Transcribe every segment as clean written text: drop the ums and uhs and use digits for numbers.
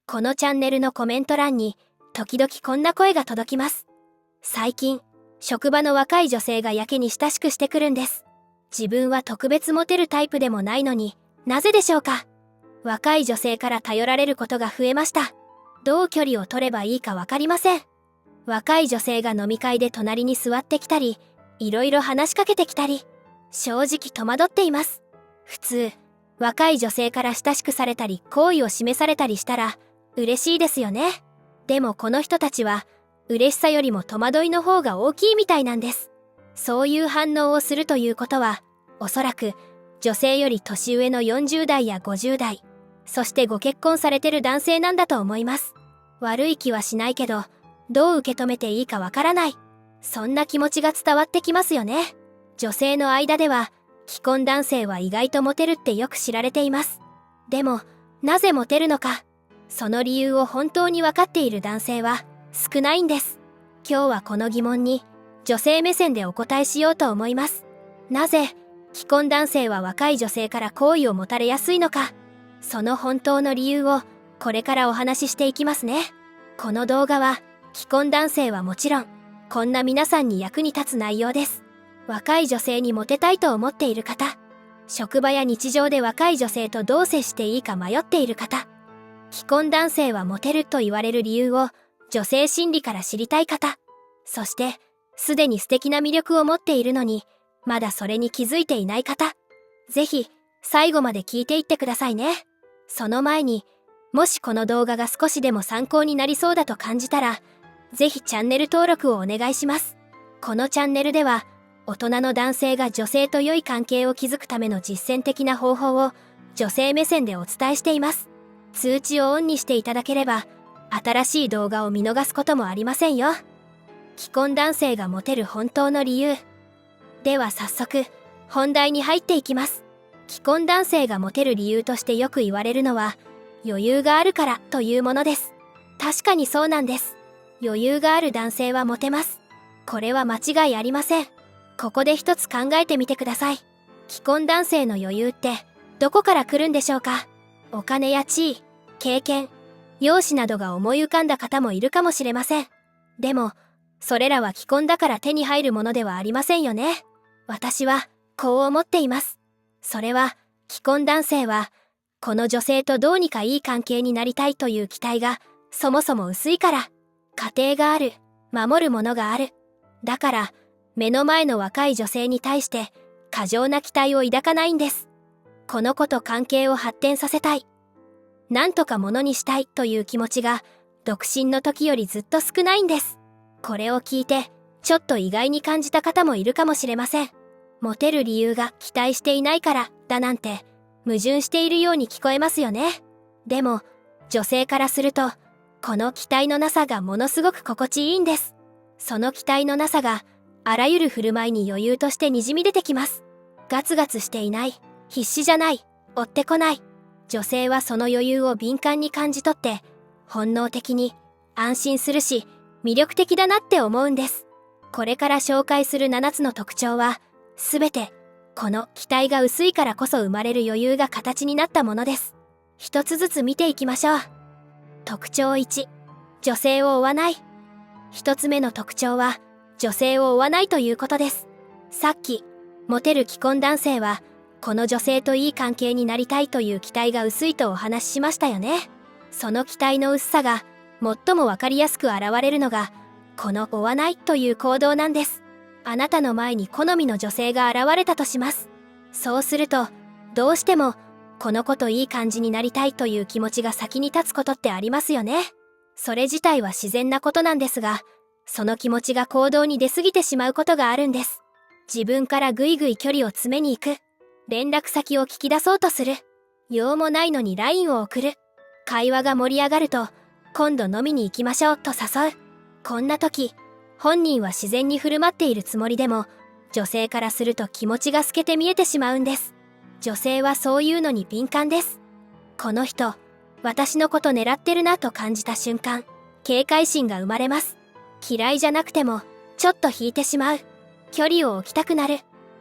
このチャンネルのコメント欄に時々こんな声が届きます。最近、職場の若い女性がやけに親しくしてくるんです。自分は特別モテるタイプでもないのに、なぜでしょうか？若い女性から頼られることが増えました。どう距離を取ればいいかわかりません。若い女性が飲み会で隣に座ってきたり、いろいろ話しかけてきたり、正直戸惑っています。普通、若い女性から親しくされたり好意を示されたりしたら嬉しいですよね。でもこの人たちは嬉しさよりも戸惑いの方が大きいみたいなんです。そういう反応をするということは、おそらく女性より年上の40代や50代、そしてご結婚されてる男性なんだと思います。悪い気はしないけど、どう受け止めていいかわからない。そんな気持ちが伝わってきますよね。女性の間では、既婚男性は意外とモテるってよく知られています。でも、なぜモテるのか、その理由を本当に分かっている男性は少ないんです。今日はこの疑問に、女性目線でお答えしようと思います。なぜ、既婚男性は若い女性から好意を持たれやすいのか、その本当の理由をこれからお話ししていきますね。この動画は、既婚男性はもちろん、こんな皆さんに役に立つ内容です。若い女性にモテたいと思っている方、職場や日常で若い女性とどう接していいか迷っている方、既婚男性はモテると言われる理由を女性心理から知りたい方、そして、すでに素敵な魅力を持っているのに、まだそれに気づいていない方、ぜひ、最後まで聞いていってくださいね。その前に、もしこの動画が少しでも参考になりそうだと感じたら、ぜひチャンネル登録をお願いします。このチャンネルでは、大人の男性が女性と良い関係を築くための実践的な方法を女性目線でお伝えしています。通知をオンにしていただければ、新しい動画を見逃すこともありませんよ。既婚男性がモテる本当の理由。では早速、本題に入っていきます。既婚男性がモテる理由としてよく言われるのは、余裕があるからというものです。確かにそうなんです。余裕がある男性はモテます。これは間違いありません。ここで一つ考えてみてください。既婚男性の余裕ってどこから来るんでしょうか？お金や地位、経験、容姿などが思い浮かんだ方もいるかもしれません。でも、それらは既婚だから手に入るものではありませんよね。私はこう思っています。それは、既婚男性は、この女性とどうにかいい関係になりたいという期待がそもそも薄いから。家庭がある、守るものがある。だから、目の前の若い女性に対して過剰な期待を抱かないんです。この子と関係を発展させたい。なんとかものにしたいという気持ちが独身の時よりずっと少ないんです。これを聞いてちょっと意外に感じた方もいるかもしれません。モテる理由が期待していないからだなんて矛盾しているように聞こえますよね。でも女性からするとこの期待のなさがものすごく心地いいんです。その期待のなさがあらゆる振る舞いに余裕としてにじみ出てきます。ガツガツしていない、必死じゃない、追ってこない。女性はその余裕を敏感に感じ取って、本能的に安心するし、魅力的だなって思うんです。これから紹介する7つの特徴は、すべて、この期待が薄いからこそ生まれる余裕が形になったものです。一つずつ見ていきましょう。特徴1、女性を追わない。一つ目の特徴は、女性を追わないということです。さっき、モテる既婚男性は、この女性といい関係になりたいという期待が薄いとお話ししましたよね。その期待の薄さが、最もわかりやすく現れるのが、この追わないという行動なんです。あなたの前に好みの女性が現れたとします。そうすると、どうしても、この子といい感じになりたいという気持ちが先に立つことってありますよね。それ自体は自然なことなんですが、その気持ちが行動に出過ぎてしまうことがあるんです。自分からぐいぐい距離を詰めに行く。連絡先を聞き出そうとする。用もないのに LINE を送る。会話が盛り上がると、今度飲みに行きましょうと誘う。こんな時、本人は自然に振る舞っているつもりでも、女性からすると気持ちが透けて見えてしまうんです。女性はそういうのに敏感です。この人、私のこと狙ってるなと感じた瞬間、警戒心が生まれます。嫌いじゃなくても、ちょっと引いてしまう。距離を置きたくなる。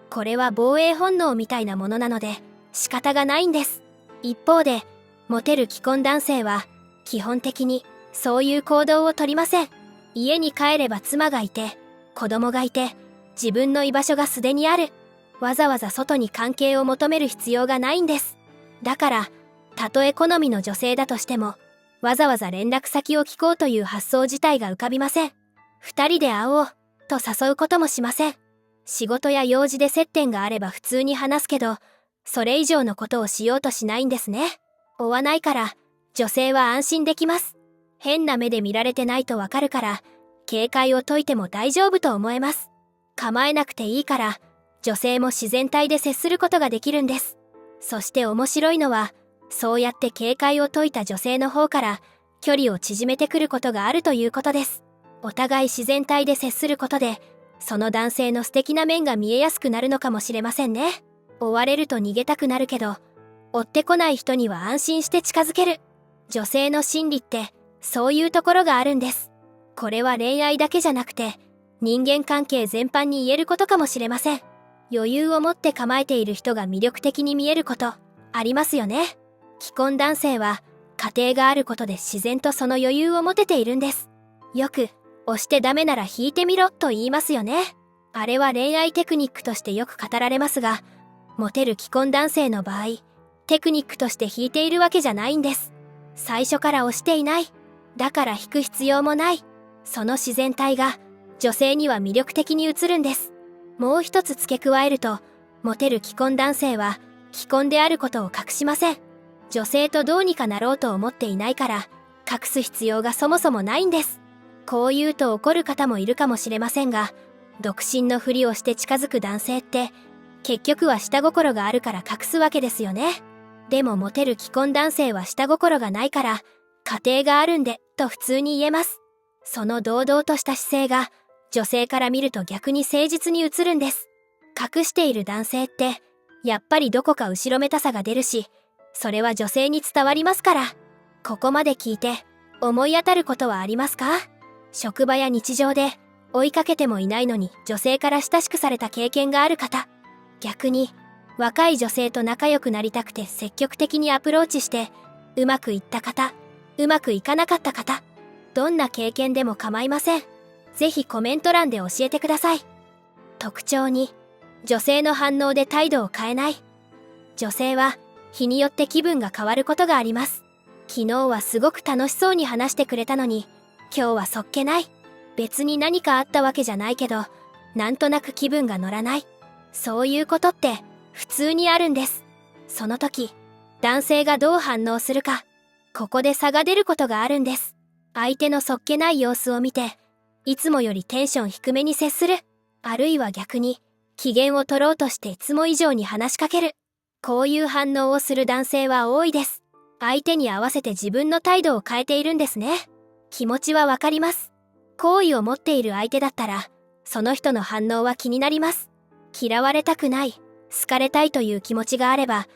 これは防衛本能みたいなものなので、仕方がないんです。一方で、モテる既婚男性は、基本的にそういう行動をとりません。家に帰れば妻がいて、子供がいて、自分の居場所がすでにある。わざわざ外に関係を求める必要がないんです。だから、たとえ好みの女性だとしても、わざわざ連絡先を聞こうという発想自体が浮かびません。二人で会おうと誘うこともしません。仕事や用事で接点があれば普通に話すけど、それ以上のことをしようとしないんですね。追わないから、女性は安心できます。変な目で見られてないとわかるから、警戒を解いても大丈夫と思えます。構えなくていいから、女性も自然体で接することができるんです。そして面白いのは、そうやって警戒を解いた女性の方から距離を縮めてくることがあるということです。お互い自然体で接することで、その男性の素敵な面が見えやすくなるのかもしれませんね。追われると逃げたくなるけど、追ってこない人には安心して近づける。女性の心理ってそういうところがあるんです。これは恋愛だけじゃなくて、人間関係全般に言えることかもしれません。余裕を持って構えている人が魅力的に見えることありますよね。既婚男性は家庭があることで自然とその余裕を持てているんです。よく押してダメなら引いてみろと言いますよね。あれは恋愛テクニックとしてよく語られますが、モテる既婚男性の場合、テクニックとして引いているわけじゃないんです。最初から押していない。だから引く必要もない。その自然体が女性には魅力的に映るんです。もう一つ付け加えると、モテる既婚男性は既婚であることを隠しません。女性とどうにかなろうと思っていないから、隠す必要がそもそもないんです。こう言うと怒る方もいるかもしれませんが、独身のふりをして近づく男性って、結局は下心があるから隠すわけですよね。でもモテる既婚男性は下心がないから、家庭があるんで、と普通に言えます。その堂々とした姿勢が、女性から見ると逆に誠実に映るんです。隠している男性って、やっぱりどこか後ろめたさが出るし、それは女性に伝わりますから。ここまで聞いて、思い当たることはありますか？職場や日常で、追いかけてもいないのに女性から親しくされた経験がある方。逆に、若い女性と仲良くなりたくて積極的にアプローチして、うまくいった方、うまくいかなかった方。どんな経験でも構いません。ぜひコメント欄で教えてください。特徴2、女性の反応で態度を変えない。女性は日によって気分が変わることがあります。昨日はすごく楽しそうに話してくれたのに、今日はそっけない。別に何かあったわけじゃないけど、なんとなく気分が乗らない。そういうことって普通にあるんです。その時、男性がどう反応するか、ここで差が出ることがあるんです。相手のそっけない様子を見て、いつもよりテンション低めに接する。あるいは逆に、機嫌を取ろうとしていつも以上に話しかける。こういう反応をする男性は多いです。相手に合わせて自分の態度を変えているんですね。気持ちはわかります。好意を持っている相手だったら、その人の反応は気になります。嫌われたくない、好かれたいという気持ちがあれば、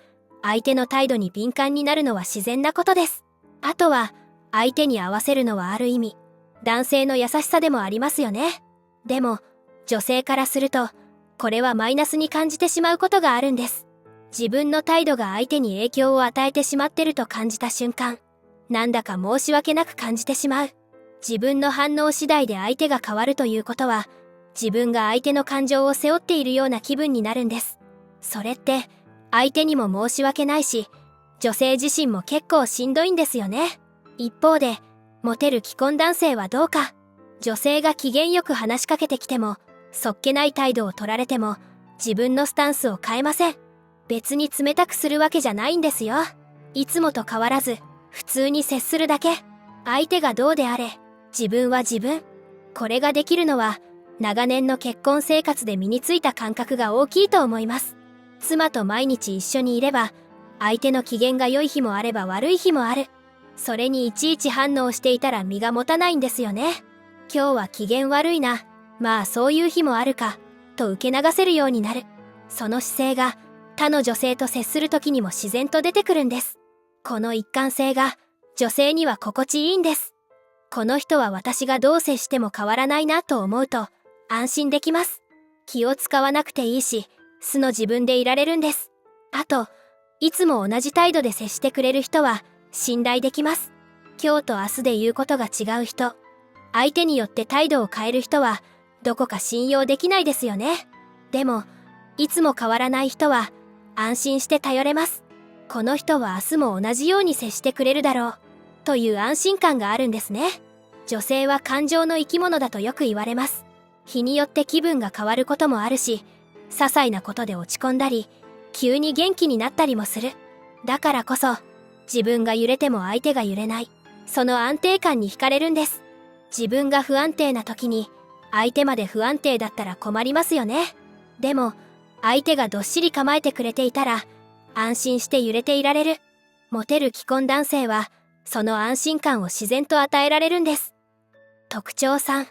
相手の態度に敏感になるのは自然なことです。あとは、相手に合わせるのはある意味、男性の優しさでもありますよね。でも、女性からすると、これはマイナスに感じてしまうことがあるんです。自分の態度が相手に影響を与えてしまってると感じた瞬間、なんだか申し訳なく感じてしまう。自分の反応次第で相手が変わるということは、自分が相手の感情を背負っているような気分になるんです。それって、相手にも申し訳ないし、女性自身も結構しんどいんですよね。一方で、モテる既婚男性はどうか。女性が機嫌よく話しかけてきても、そっけない態度を取られても、自分のスタンスを変えません。別に冷たくするわけじゃないんですよ。いつもと変わらず、普通に接するだけ。相手がどうであれ、自分は自分。これができるのは、長年の結婚生活で身についた感覚が大きいと思います。妻と毎日一緒にいれば、相手の機嫌が良い日もあれば悪い日もある。それにいちいち反応していたら身が持たないんですよね。今日は機嫌悪いな。まあそういう日もあるか。と受け流せるようになる。その姿勢が他の女性と接する時にも自然と出てくるんです。この一貫性が女性には心地いいんです。この人は私がどう接しても変わらないなと思うと安心できます。気を使わなくていいし、素の自分でいられるんです。あと、いつも同じ態度で接してくれる人は信頼できます。今日と明日で言うことが違う人、相手によって態度を変える人はどこか信用できないですよね。でも、いつも変わらない人は安心して頼れます。この人は明日も同じように接してくれるだろうという安心感があるんですね。女性は感情の生き物だとよく言われます。日によって気分が変わることもあるし、些細なことで落ち込んだり、急に元気になったりもする。だからこそ、自分が揺れても相手が揺れない。その安定感に惹かれるんです。自分が不安定な時に、相手まで不安定だったら困りますよね。でも、相手がどっしり構えてくれていたら、安心して揺れていられる。モテる既婚男性は、その安心感を自然と与えられるんです。特徴3、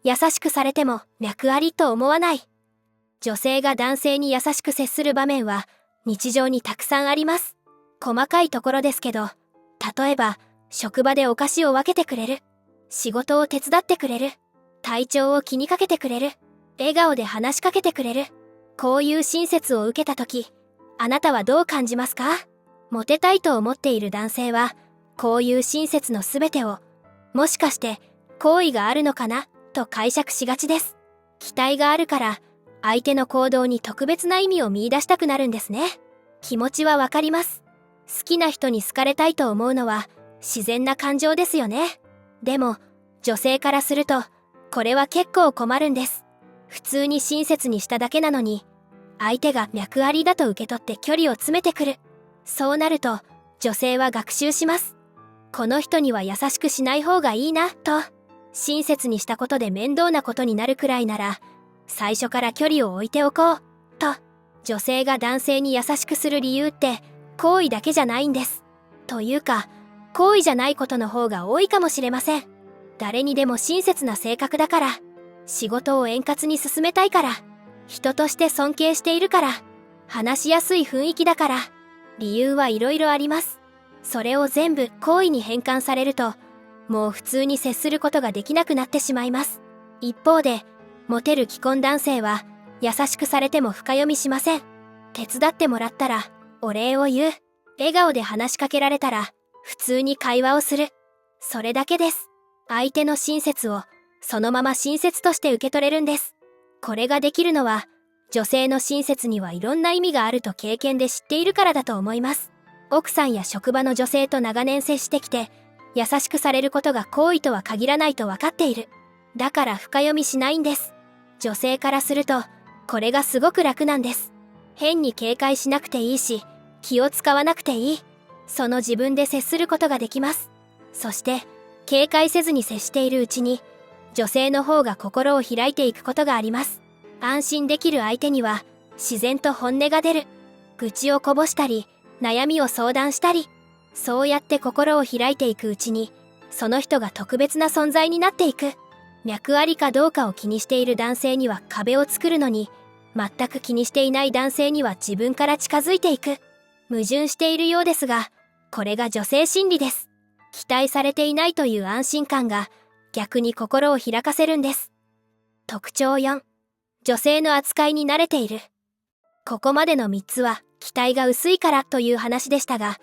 優しくされても脈ありと思わない。女性が男性に優しく接する場面は日常にたくさんあります。細かいところですけど、例えば、職場でお菓子を分けてくれる。仕事を手伝ってくれる。体調を気にかけてくれる。笑顔で話しかけてくれる。こういう親切を受けたとき、あなたはどう感じますか？モテたいと思っている男性は、こういう親切のすべてを、もしかして好意があるのかなと解釈しがちです。期待があるから、相手の行動に特別な意味を見出したくなるんですね。気持ちはわかります。好きな人に好かれたいと思うのは自然な感情ですよね。でも、女性からすると、これは結構困るんです。普通に親切にしただけなのに、相手が脈ありだと受け取って距離を詰めてくる。そうなると、女性は学習します。この人には優しくしない方がいいな、と。親切にしたことで面倒なことになるくらいなら、最初から距離を置いておこう、と。女性が男性に優しくする理由って、好意だけじゃないんです。というか、好意じゃないことの方が多いかもしれません。誰にでも親切な性格だから、仕事を円滑に進めたいから、人として尊敬しているから、話しやすい雰囲気だから、理由はいろいろあります。それを全部好意に変換されると、もう普通に接することができなくなってしまいます。一方で、モテる既婚男性は、優しくされても深読みしません。手伝ってもらったら、お礼を言う。笑顔で話しかけられたら、普通に会話をする。それだけです。相手の親切を、そのまま親切として受け取れるんです。これができるのは、女性の親切にはいろんな意味があると経験で知っているからだと思います。奥さんや職場の女性と長年接してきて、優しくされることが好意とは限らないと分かっている。だから深読みしないんです。女性からすると、これがすごく楽なんです。変に警戒しなくていいし、気を使わなくていい。その自分で接することができます。そして、警戒せずに接しているうちに、女性の方が心を開いていくことがあります。安心できる相手には、自然と本音が出る。愚痴をこぼしたり、悩みを相談したり、そうやって心を開いていくうちに、その人が特別な存在になっていく。脈ありかどうかを気にしている男性には壁を作るのに、全く気にしていない男性には自分から近づいていく。矛盾しているようですが、これが女性心理です。期待されていないという安心感が、逆に心を開かせるんです。特徴4、女性の扱いに慣れている。ここまでの3つは期待が薄いからという話でしたが、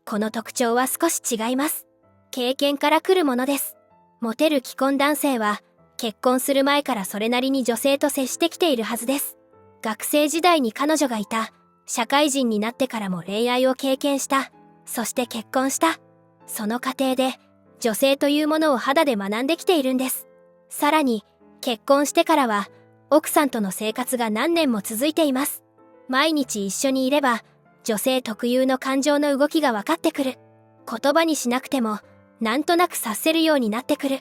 この特徴は少し違います。経験から来るものです。モテる既婚男性は結婚する前からそれなりに女性と接してきているはずです。学生時代に彼女がいた。社会人になってからも恋愛を経験した。そして結婚した。その過程で女性というものを肌で学んできているんです。さらに結婚してからは奥さんとの生活が何年も続いています。毎日一緒にいれば女性特有の感情の動きが分かってくる。言葉にしなくてもなんとなく察せるようになってくる。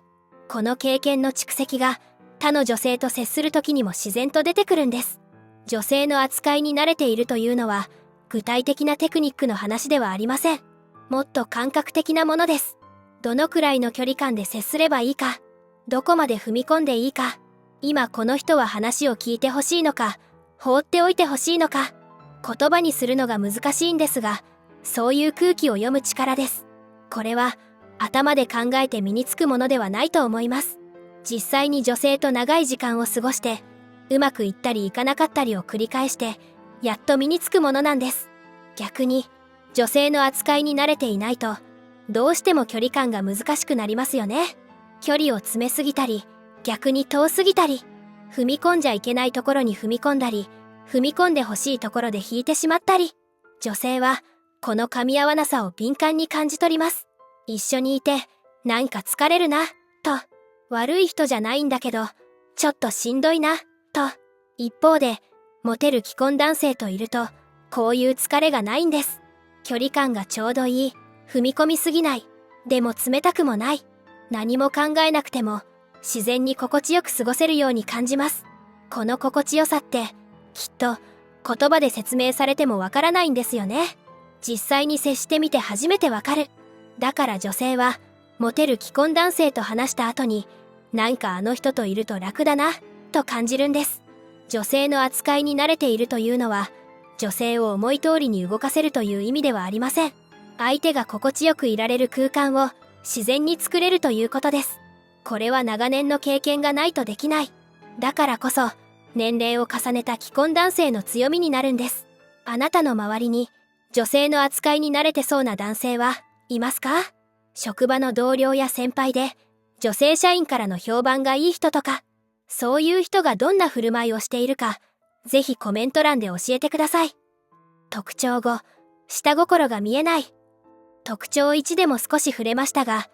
この経験の蓄積が他の女性と接する時にも自然と出てくるんです。女性の扱いに慣れているというのは具体的なテクニックの話ではありません。もっと感覚的なものです。どのくらいの距離感で接すればいいか、どこまで踏み込んでいいか、今この人は話を聞いてほしいのか、放っておいてほしいのか、言葉にするのが難しいんですが、そういう空気を読む力です。これは頭で考えて身につくものではないと思います。実際に女性と長い時間を過ごして、うまくいったりいかなかったりを繰り返して、やっと身につくものなんです。逆に、女性の扱いに慣れていないと、どうしても距離感が難しくなりますよね。距離を詰めすぎたり、逆に遠すぎたり、踏み込んじゃいけないところに踏み込んだり、踏み込んでほしいところで引いてしまったり、女性はこの噛み合わなさを敏感に感じ取ります。一緒にいてなんか疲れるな、と。悪い人じゃないんだけど、ちょっとしんどいな、と。一方で、モテる既婚男性といると、こういう疲れがないんです。距離感がちょうどいい、踏み込みすぎない、でも冷たくもない、何も考えなくても、自然に心地よく過ごせるように感じます。この心地よさって、きっと、言葉で説明されてもわからないんですよね。実際に接してみて初めてわかる。だから女性は、モテる既婚男性と話した後に、なんかあの人といると楽だな、と感じるんです。女性の扱いに慣れているというのは、女性を思い通りに動かせるという意味ではありません。相手が心地よくいられる空間を自然に作れるということです。これは長年の経験がないとできない。だからこそ、年齢を重ねた既婚男性の強みになるんです。あなたの周りに、女性の扱いに慣れてそうな男性はいますか？職場の同僚や先輩で、女性社員からの評判がいい人とか、そういう人がどんな振る舞いをしているか、ぜひコメント欄で教えてください。特徴5、下心が見えない。特徴1でも少し触れましたが、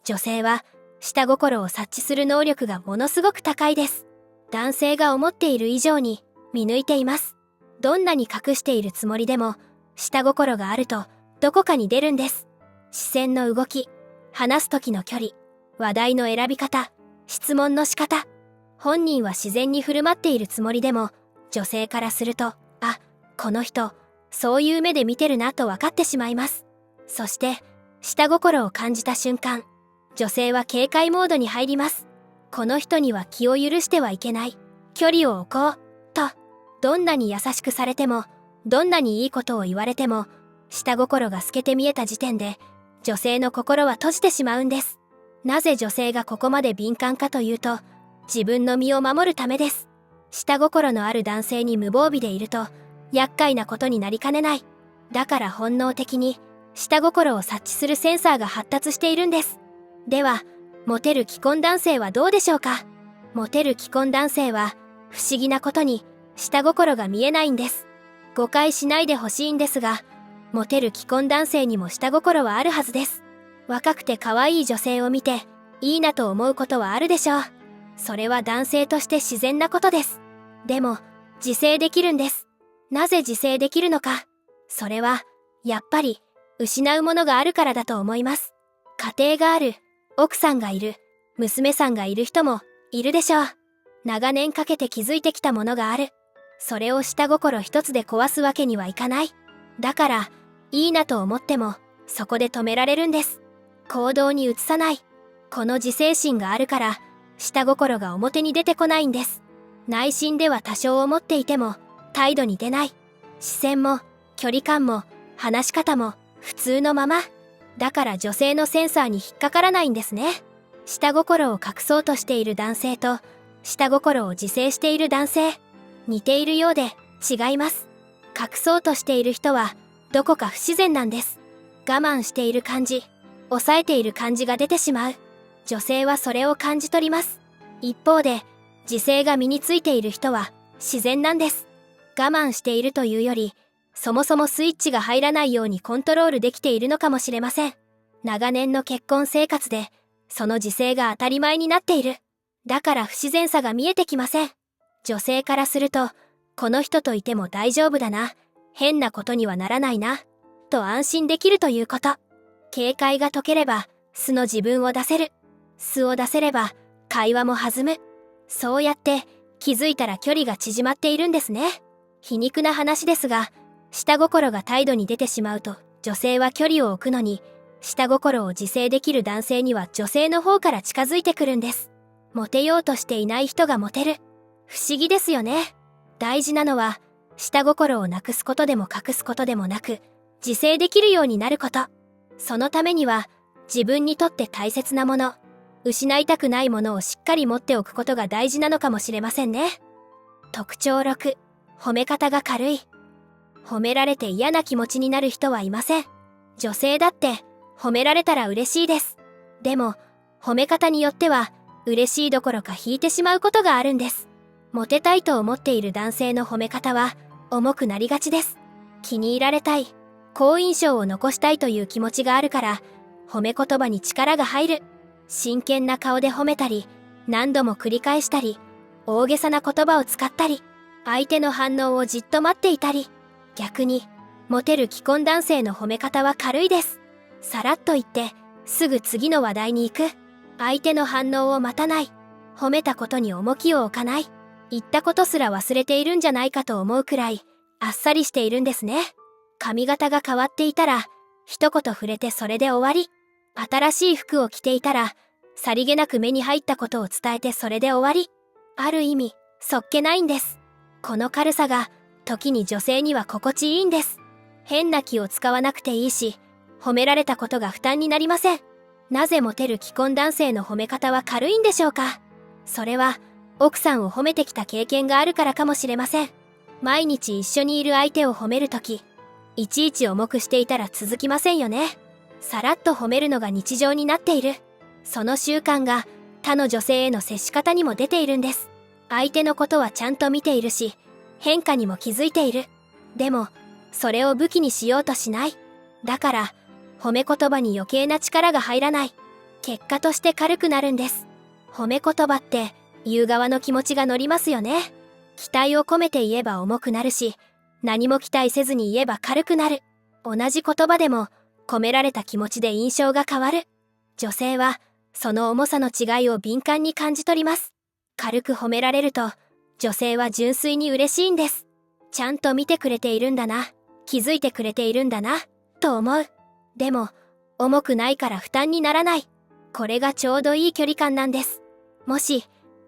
女性は下心を察知する能力がものすごく高いです。男性が思っている以上に見抜いています。どんなに隠しているつもりでも、下心があるとどこかに出るんです。視線の動き、話す時の距離、話題の選び方、質問の仕方。本人は自然に振る舞っているつもりでも、女性からすると、あ、この人、そういう目で見てるなと分かってしまいます。そして、下心を感じた瞬間、女性は警戒モードに入ります。この人には気を許してはいけない。距離を置こう、と。どんなに優しくされても、どんなにいいことを言われても、下心が透けて見えた時点で、女性の心は閉じてしまうんです。なぜ女性がここまで敏感かというと、自分の身を守るためです。下心のある男性に無防備でいると、厄介なことになりかねない。だから本能的に、下心を察知するセンサーが発達しているんです。では、モテる既婚男性はどうでしょうか？モテる既婚男性は、不思議なことに、下心が見えないんです。誤解しないでほしいんですが、モテる既婚男性にも下心はあるはずです。若くて可愛い女性を見て、いいなと思うことはあるでしょう。それは男性として自然なことです。でも、自制できるんです。なぜ自制できるのか。それは、やっぱり、失うものがあるからだと思います。家庭がある、奥さんがいる、娘さんがいる人も、いるでしょう。長年かけて築いてきたものがある。それを下心一つで壊すわけにはいかない。だから、いいなと思っても、そこで止められるんです。行動に移さない。この自制心があるから、下心が表に出てこないんです。内心では多少思っていても、態度に出ない。視線も、距離感も、話し方も、普通のまま。だから女性のセンサーに引っかからないんですね。下心を隠そうとしている男性と、下心を自制している男性。似ているようで、違います。隠そうとしている人は、どこか不自然なんです。我慢している感じ、抑えている感じが出てしまう。女性はそれを感じ取ります。一方で、自制が身についている人は自然なんです。我慢しているというより、そもそもスイッチが入らないようにコントロールできているのかもしれません。長年の結婚生活で、その自制が当たり前になっている。だから不自然さが見えてきません。女性からすると、この人といても大丈夫だな、変なことにはならないな、と安心できるということ。警戒が解ければ、素の自分を出せる。素を出せれば、会話も弾む。そうやって気づいたら距離が縮まっているんですね。皮肉な話ですが、下心が態度に出てしまうと女性は距離を置くのに、下心を自制できる男性には女性の方から近づいてくるんです。モテようとしていない人がモテる。不思議ですよね。大事なのは、下心をなくすことでも隠すことでもなく、自制できるようになること。そのためには、自分にとって大切なもの、失いたくないものをしっかり持っておくことが大事なのかもしれませんね。特徴6、褒め方が軽い。褒められて嫌な気持ちになる人はいません。女性だって褒められたら嬉しいです。でも、褒め方によっては、嬉しいどころか引いてしまうことがあるんです。モテたいと思っている男性の褒め方は、重くなりがちです。気に入られたい、好印象を残したいという気持ちがあるから、褒め言葉に力が入る。真剣な顔で褒めたり、何度も繰り返したり、大げさな言葉を使ったり、相手の反応をじっと待っていたり、逆に、モテる既婚男性の褒め方は軽いです。さらっと言って、すぐ次の話題に行く。相手の反応を待たない。褒めたことに重きを置かない。言ったことすら忘れているんじゃないかと思うくらい、あっさりしているんですね。髪型が変わっていたら、一言触れてそれで終わり。新しい服を着ていたら、さりげなく目に入ったことを伝えてそれで終わり。ある意味、そっけないんです。この軽さが、時に女性には心地いいんです。変な気を使わなくていいし、褒められたことが負担になりません。なぜモテる既婚男性の褒め方は軽いんでしょうか。それは、奥さんを褒めてきた経験があるからかもしれません。毎日一緒にいる相手を褒めるとき、いちいち重くしていたら続きませんよね。さらっと褒めるのが日常になっている。その習慣が他の女性への接し方にも出ているんです。相手のことはちゃんと見ているし、変化にも気づいている。でも、それを武器にしようとしない。だから、褒め言葉に余計な力が入らない。結果として軽くなるんです。褒め言葉って、言う側の気持ちが乗りますよね。期待を込めて言えば重くなるし、何も期待せずに言えば軽くなる。同じ言葉でも、込められた気持ちで印象が変わる。女性は、その重さの違いを敏感に感じ取ります。軽く褒められると、女性は純粋に嬉しいんです。ちゃんと見てくれているんだな、気づいてくれているんだな、と思う。でも、重くないから負担にならない。これがちょうどいい距離感なんです。もし、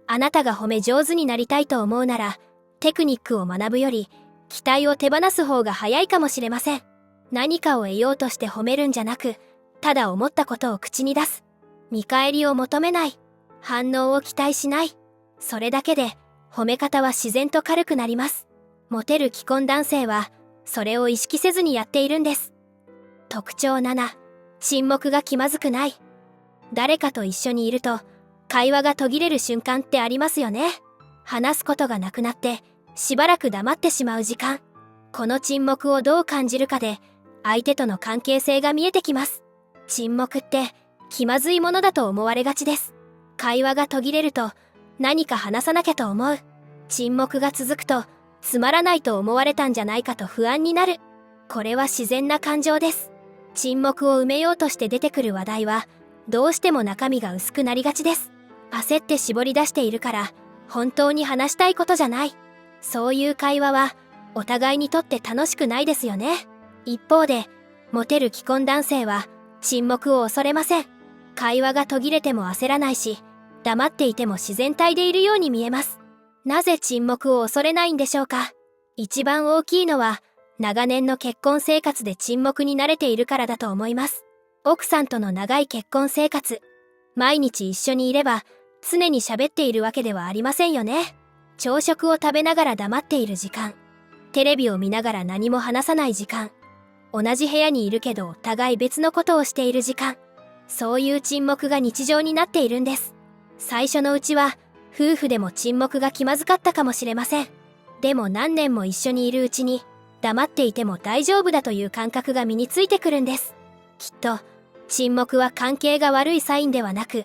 あなたが褒め上手になりたいと思うなら、テクニックを学ぶより、期待を手放す方が早いかもしれません。何かを得ようとして褒めるんじゃなく、ただ思ったことを口に出す。見返りを求めない。反応を期待しない。それだけで、褒め方は自然と軽くなります。モテる既婚男性は、それを意識せずにやっているんです。特徴7、沈黙が気まずくない。誰かと一緒にいると、会話が途切れる瞬間ってありますよね。話すことがなくなって、しばらく黙ってしまう時間。この沈黙をどう感じるかで、相手との関係性が見えてきます。沈黙って、気まずいものだと思われがちです。会話が途切れると、何か話さなきゃと思う。沈黙が続くと、つまらないと思われたんじゃないかと不安になる。これは自然な感情です。沈黙を埋めようとして出てくる話題は、どうしても中身が薄くなりがちです。焦って絞り出しているから、本当に話したいことじゃない。そういう会話は、お互いにとって楽しくないですよね。一方で、モテる既婚男性は、沈黙を恐れません。会話が途切れても焦らないし、黙っていても自然体でいるように見えます。なぜ沈黙を恐れないんでしょうか。一番大きいのは、長年の結婚生活で沈黙に慣れているからだと思います。奥さんとの長い結婚生活。毎日一緒にいれば、常に喋っているわけではありませんよね。朝食を食べながら黙っている時間。テレビを見ながら何も話さない時間。同じ部屋にいるけどお互い別のことをしている時間。そういう沈黙が日常になっているんです。最初のうちは、夫婦でも沈黙が気まずかったかもしれません。でも何年も一緒にいるうちに、黙っていても大丈夫だという感覚が身についてくるんです。きっと、沈黙は関係が悪いサインではなく、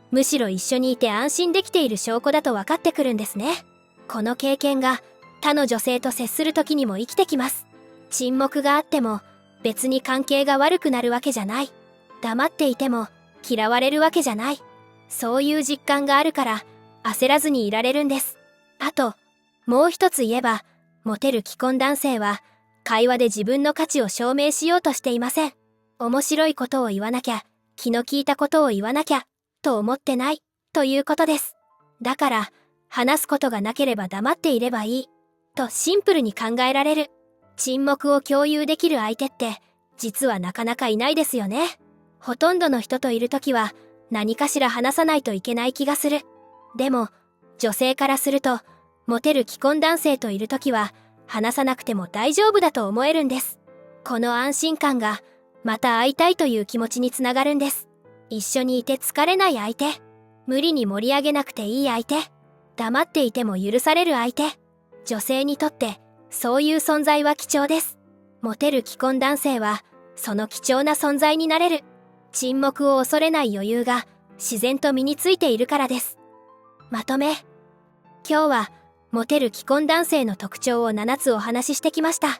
むしろ一緒にいて安心できている証拠だと分かってくるんですね。この経験が、他の女性と接する時にも生きてきます。沈黙があっても、別に関係が悪くなるわけじゃない。黙っていても、嫌われるわけじゃない。そういう実感があるから、焦らずにいられるんです。あと、もう一つ言えば、モテる既婚男性は、会話で自分の価値を証明しようとしていません。面白いことを言わなきゃ、気の利いたことを言わなきゃ、と思ってない、ということです。だから、話すことがなければ黙っていればいい、とシンプルに考えられる。沈黙を共有できる相手って、実はなかなかいないですよね。ほとんどの人といるときは、何かしら話さないといけない気がする。でも、女性からすると、モテる既婚男性といるときは、話さなくても大丈夫だと思えるんです。この安心感が、また会いたいという気持ちにつながるんです。一緒にいて疲れない相手、無理に盛り上げなくていい相手、黙っていても許される相手。女性にとってそういう存在は貴重です。モテる既婚男性はその貴重な存在になれる。沈黙を恐れない余裕が自然と身についているからです。まとめ。今日はモテる既婚男性の特徴を7つお話ししてきました。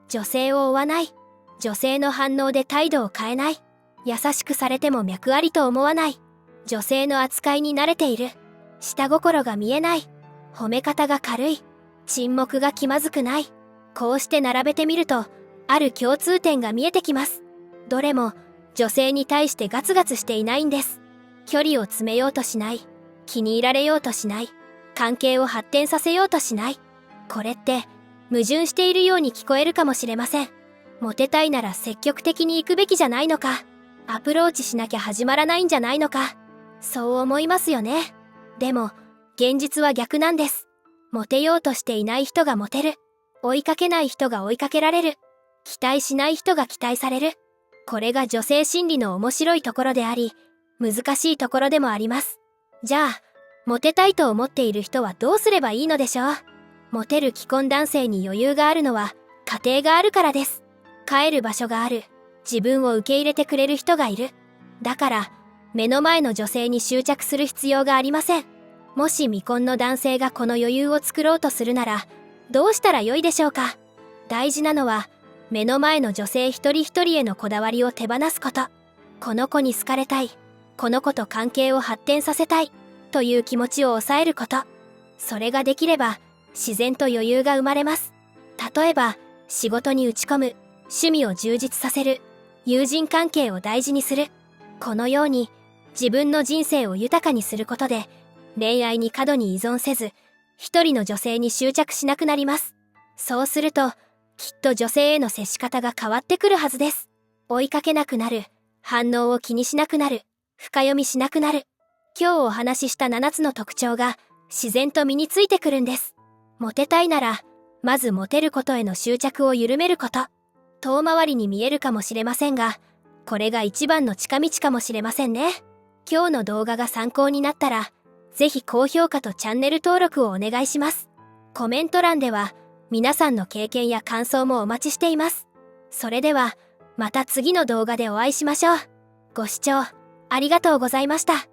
女性を追わない。女性の反応で態度を変えない。優しくされても脈ありと思わない。女性の扱いに慣れている。下心が見えない。褒め方が軽い。沈黙が気まずくない。こうして並べてみると、ある共通点が見えてきます。どれも女性に対してガツガツしていないんです。距離を詰めようとしない。気に入られようとしない。関係を発展させようとしない。これって矛盾しているように聞こえるかもしれません。モテたいなら積極的に行くべきじゃないのか。アプローチしなきゃ始まらないんじゃないのか。そう思いますよね。でも現実は逆なんです。モテようとしていない人がモテる。追いかけない人が追いかけられる。期待しない人が期待される。これが女性心理の面白いところであり、難しいところでもあります。じゃあ、モテたいと思っている人はどうすればいいのでしょう。モテる既婚男性に余裕があるのは家庭があるからです。帰る場所がある。自分を受け入れてくれる人がいる。だから目の前の女性に執着する必要がありません。もし未婚の男性がこの余裕を作ろうとするならどうしたらよいでしょうか。大事なのは目の前の女性一人一人へのこだわりを手放すこと。この子に好かれたい。この子と関係を発展させたい。という気持ちを抑えること。それができれば自然と余裕が生まれます。例えば仕事に打ち込む、趣味を充実させる、友人関係を大事にする。このように自分の人生を豊かにすることで恋愛に過度に依存せず一人の女性に執着しなくなります。そうするときっと女性への接し方が変わってくるはずです。追いかけなくなる、反応を気にしなくなる、深読みしなくなる。今日お話しした7つの特徴が自然と身についてくるんです。モテたいならまずモテることへの執着を緩めること。遠回りに見えるかもしれませんが、これが一番の近道かもしれませんね。今日の動画が参考になったら、ぜひ高評価とチャンネル登録をお願いします。コメント欄では皆さんの経験や感想もお待ちしています。それではまた次の動画でお会いしましょう。ご視聴ありがとうございました。